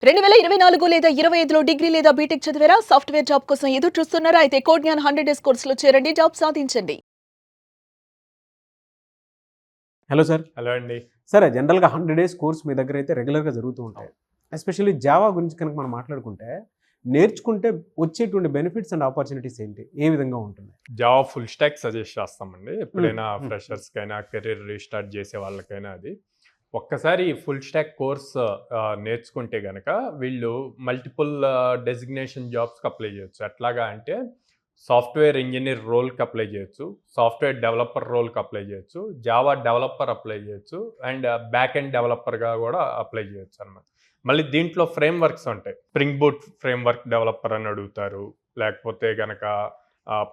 2024 లేదా 25లో డిగ్రీ లేదా బీటెక్ చదివారా? సాఫ్ట్‌వేర్ జాబ్ కోసం ఎదురు చూస్తున్నారా? అయితే కోడ్‌జ్ఞాన్ 100 డేస్ కోర్సులో చేరండి. జాబ్ సాధించండి. Hello sir. హలో అండి. సరే, జనరల్‌గా 100 డేస్ కోర్స్ మీ దగ్గర అయితే రెగ్యులర్‌గా జరుగుతూ ఉంటాయి. ఎస్పెషల్లీ జావా గురించి కనుక మనం మాట్లాడుకుంటే, నేర్చుకుంటే వచ్చేటువంటి బెనిఫిట్స్ అండ్ ఆపర్చునిటీస్ ఏంటి? ఏ విధంగా ఉంటుంది? జావా ఫుల్ స్టాక్ సజెస్ట్ చేస్తామండి. ఎప్పుడైనా ఫ్రెషర్స్‌కైనా, కెరీర్ రీస్టార్ట్ చేసే వాళ్ళకైనా అది. ఒక్కసారి ఫుల్ స్టాక్ కోర్స్ నేర్చుకుంటే గనక వీళ్ళు మల్టిపుల్ డెసిగ్నేషన్ జాబ్స్‌కి అప్లై చేయొచ్చు. ఎట్లాగా అంటే సాఫ్ట్‌వేర్ ఇంజినీర్ రోల్‌కి అప్లై చేయొచ్చు, సాఫ్ట్‌వేర్ డెవలపర్ రోల్‌కి అప్లై చేయొచ్చు, జావా డెవలపర్ అప్లై చేయొచ్చు, అండ్ బ్యాక్ ఎండ్ డెవలపర్‌గా కూడా అప్లై చేయొచ్చు అన్నమాట. మళ్ళీ దీంట్లో ఫ్రేమ్ వర్క్స్ ఉంటాయి. Spring boot frame work developer అని అడుగుతారు, లేకపోతే గనక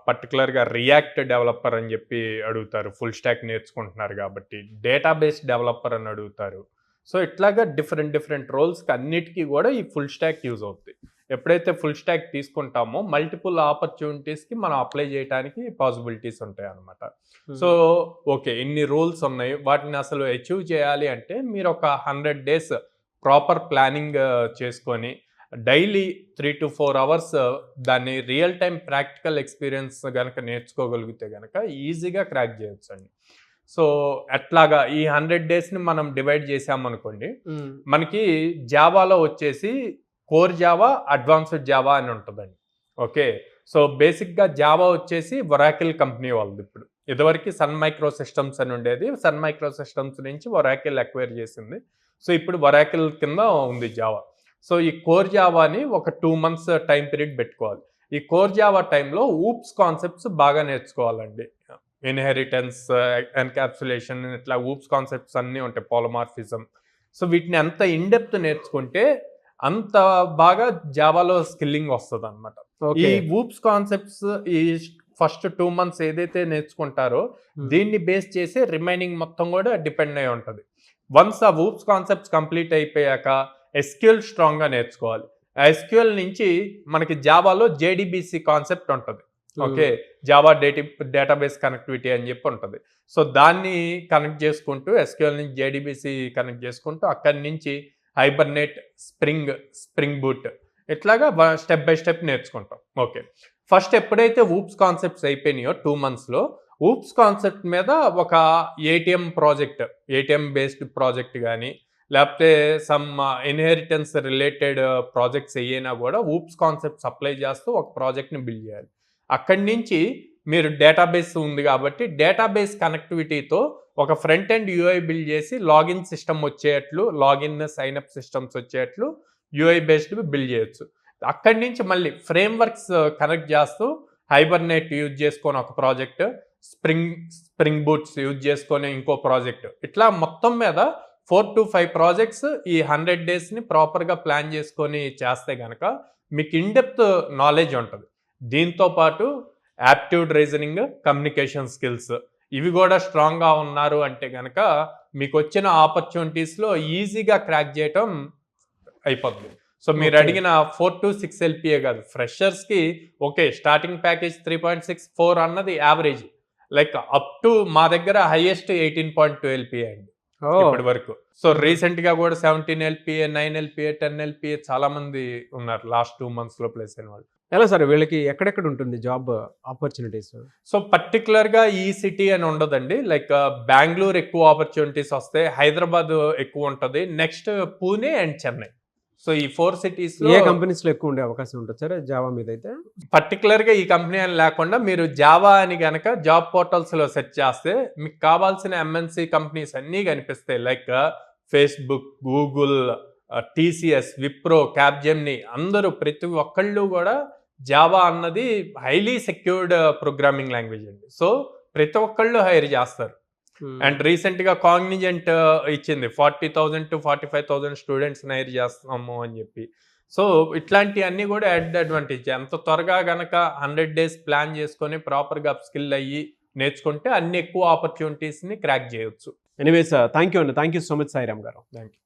పర్టికులర్గా రియాక్ట్ డెవలపర్ అని చెప్పి అడుగుతారు, ఫుల్ స్టాక్ నేర్చుకుంటున్నారు కాబట్టి. డేటాబేస్ డెవలపర్ అని అడుగుతారు. సో ఇట్లాగా డిఫరెంట్ రోల్స్కి అన్నిటికీ కూడా ఈ ఫుల్ స్టాక్ యూజ్ అవుతుంది. ఎప్పుడైతే ఫుల్ స్టాక్ తీసుకుంటామో మల్టిపుల్ ఆపర్చునిటీస్కి మనం అప్లై చేయడానికి పాసిబిలిటీస్ ఉంటాయి అన్నమాట. సో ఓకే, ఇన్ని రూల్స్ ఉన్నాయి, వాటిని అసలు అచీవ్ చేయాలి అంటే మీరు ఒక 100 డేస్ ప్రాపర్ ప్లానింగ్ చేసుకొని డైలీ 3 to 4 అవర్స్ దాన్ని రియల్ టైం ప్రాక్టికల్ ఎక్స్పీరియన్స్ కనుక నేర్చుకోగలిగితే కనుక ఈజీగా క్రాక్ చేయొచ్చు అండి. సో అట్లాగా ఈ 100 డేస్ని మనం డివైడ్ చేసామనుకోండి, మనకి జావాలో వచ్చేసి కోర్ జావా, అడ్వాన్స్డ్ జావా అని ఉంటుందండి. ఓకే, సో బేసిక్గా జావా వచ్చేసి ఒరాకిల్ కంపెనీ వాళ్ళది. ఇప్పుడు ఇదివరకు సన్ మైక్రో సిస్టమ్స్ అని ఉండేది, సన్ మైక్రో సిస్టమ్స్ నుంచి ఒరాకిల్ అక్వైర్ చేసింది. సో ఇప్పుడు ఒరాకిల్ కింద ఉంది జావా. సో ఈ కోర్ జావాని ఒక 2 months టైం పీరియడ్ పెట్టుకోవాలి. ఈ కోర్ జావా టైంలో ఊప్స్ కాన్సెప్ట్స్ బాగా నేర్చుకోవాలండి. ఇన్హెరిటెన్స్, ఎన్కాప్సులేషన్, ఇట్లా ఊప్స్ కాన్సెప్ట్స్ అన్నీ ఉంటాయి, పాలిమార్ఫిజం. సో వీటిని ఎంత ఇన్డెప్త్ నేర్చుకుంటే అంత బాగా జావాలో స్కిల్లింగ్ వస్తుంది అనమాట. ఈ ఊప్స్ కాన్సెప్ట్స్ ఈ ఫస్ట్ 2 months ఏదైతే నేర్చుకుంటారో దీన్ని బేస్ చేసి రిమైనింగ్ మొత్తం కూడా డిపెండ్ అయి ఉంటుంది. వన్స్ ఆ ఊప్స్ కాన్సెప్ట్స్ కంప్లీట్ అయిపోయాక ఎస్క్యూఎల్ స్ట్రాంగ్గా నేర్చుకోవాలి. ఆ ఎస్క్యూఎల్ నుంచి మనకి జావాలో జేడీబీసీ కాన్సెప్ట్ ఉంటుంది. ఓకే, జావా డేటాబేస్ కనెక్టివిటీ అని చెప్పి ఉంటుంది. సో దాన్ని కనెక్ట్ చేసుకుంటూ ఎస్క్యూఎల్ నుంచి జేడీబీసీ కనెక్ట్ చేసుకుంటూ అక్కడి నుంచి హైబర్నేట్, స్ప్రింగ్ బూట్, ఇట్లాగా స్టెప్ బై స్టెప్ నేర్చుకుంటాం. ఓకే, ఫస్ట్ ఎప్పుడైతే ఊప్స్ కాన్సెప్ట్స్ అయిపోయినాయో 2 monthsలో ఊప్స్ కాన్సెప్ట్ మీద ఒక ఏటీఎం బేస్డ్ ప్రాజెక్ట్ కానీ లేకపోతే సమ్ ఇన్హెరిటెన్స్ రిలేటెడ్ ప్రాజెక్ట్స్ ఏమైనా కూడా ఊప్స్ కాన్సెప్ట్స్ అప్లై చేస్తూ ఒక ప్రాజెక్ట్ని బిల్డ్ చేయాలి. అక్కడి నుంచి మీరు డేటాబేస్ ఉంది కాబట్టి డేటాబేస్ కనెక్టివిటీతో ఒక ఫ్రంట్ ఎండ్ యూఐ బిల్డ్ చేసి లాగిన్ సిస్టమ్ వచ్చేట్లు, లాగిన్ సైన్అప్ సిస్టమ్స్ వచ్చేట్లు యూఐ బేస్డ్ బిల్డ్ చేయొచ్చు. అక్కడి నుంచి మళ్ళీ ఫ్రేమ్ వర్క్స్ కనెక్ట్ చేస్తూ హైబర్నేట్ యూజ్ చేసుకొని ఒక ప్రాజెక్ట్, స్ప్రింగ్ బూట్స్ యూజ్ చేసుకొని ఇంకో ప్రాజెక్ట్, ఇట్లా మొత్తం మీద 4 to 5 ప్రాజెక్ట్స్ ఈ 100 డేస్ని ప్రాపర్గా ప్లాన్ చేసుకొని చేస్తే కనుక మీకు ఇన్డెప్త్ నాలెడ్జ్ ఉంటుంది. దీంతో పాటు యాప్టిట్యూడ్ రీజనింగ్, కమ్యూనికేషన్ స్కిల్స్ ఇవి కూడా స్ట్రాంగ్గా ఉన్నారు అంటే కనుక మీకు వచ్చిన ఆపర్చునిటీస్లో ఈజీగా క్రాక్ చేయటం అయిపోతుంది. సో మీరు అడిగిన 4 to 6 LPA కాదు, ఫ్రెషర్స్కి ఓకే స్టార్టింగ్ ప్యాకేజ్ 3.64 అన్నది యావరేజ్, లైక్ అప్ టు మా దగ్గర హైయెస్ట్ 18.2 LPA అండి ఇప్పటి వరకు. సో రీసెంట్ గా కూడా 17 LPA, 9 LPA, 10 LPA చాలా మంది ఉన్నారు లాస్ట్ 2 monthsలో ప్లేస్ అయిన వాళ్ళు. ఎలా సార్, వీళ్ళకి ఎక్కడెక్కడ ఉంటుంది జాబ్ ఆపర్చునిటీస్? సో పర్టికులర్ గా ఈ సిటీ అని ఉండదండి, లైక్ బెంగళూరు ఎక్కువ ఆపర్చునిటీస్ వస్తాయి, హైదరాబాద్ ఎక్కువ ఉంటుంది, next Pune and Chennai. So ఈ 4 cities లో ఏ కంపెనీస్ లో ఎక్కువ ఉండే అవకాశం ఉంటుంది సార్ జావా మీద అయితే? పర్టికులర్ గా ఈ కంపెనీ అని లేకుండా మీరు జావా అని గనక జాబ్ పోర్టల్స్ లో సెర్చ్ చేస్తే మీకు కావాల్సిన ఎంఎన్సి కంపెనీస్ అన్నీ కనిపిస్తాయి, like Facebook, Google, TCS, Wipro, Capgemini, అందరూ ప్రతి ఒక్కళ్ళు కూడా జావా అన్నది హైలీ సెక్యూర్డ్ ప్రోగ్రామింగ్ లాంగ్వేజ్ అండి. సో ప్రతి ఒక్కళ్ళు హైర్ చేస్తారు. అండ్ రీసెంట్ గా కాగ్నిజెంట్ ఇచ్చింది 40,000 to 45,000 స్టూడెంట్స్ని హైర్ చేస్తాము అని చెప్పి. సో ఇట్లాంటివన్నీ కూడా అడ్వాంటేజ్. ఎంత త్వరగా గనక 100 డేస్ ప్లాన్ చేసుకొని ప్రాపర్గా స్కిల్ అయ్యి నేర్చుకుంటే అన్ని ఎక్కువ ఆపర్చునిటీస్ని క్రాక్ చేయొచ్చు. ఎనీవేస్, థ్యాంక్ యూ అండి, thank you so much Sairam గారు. Thank you.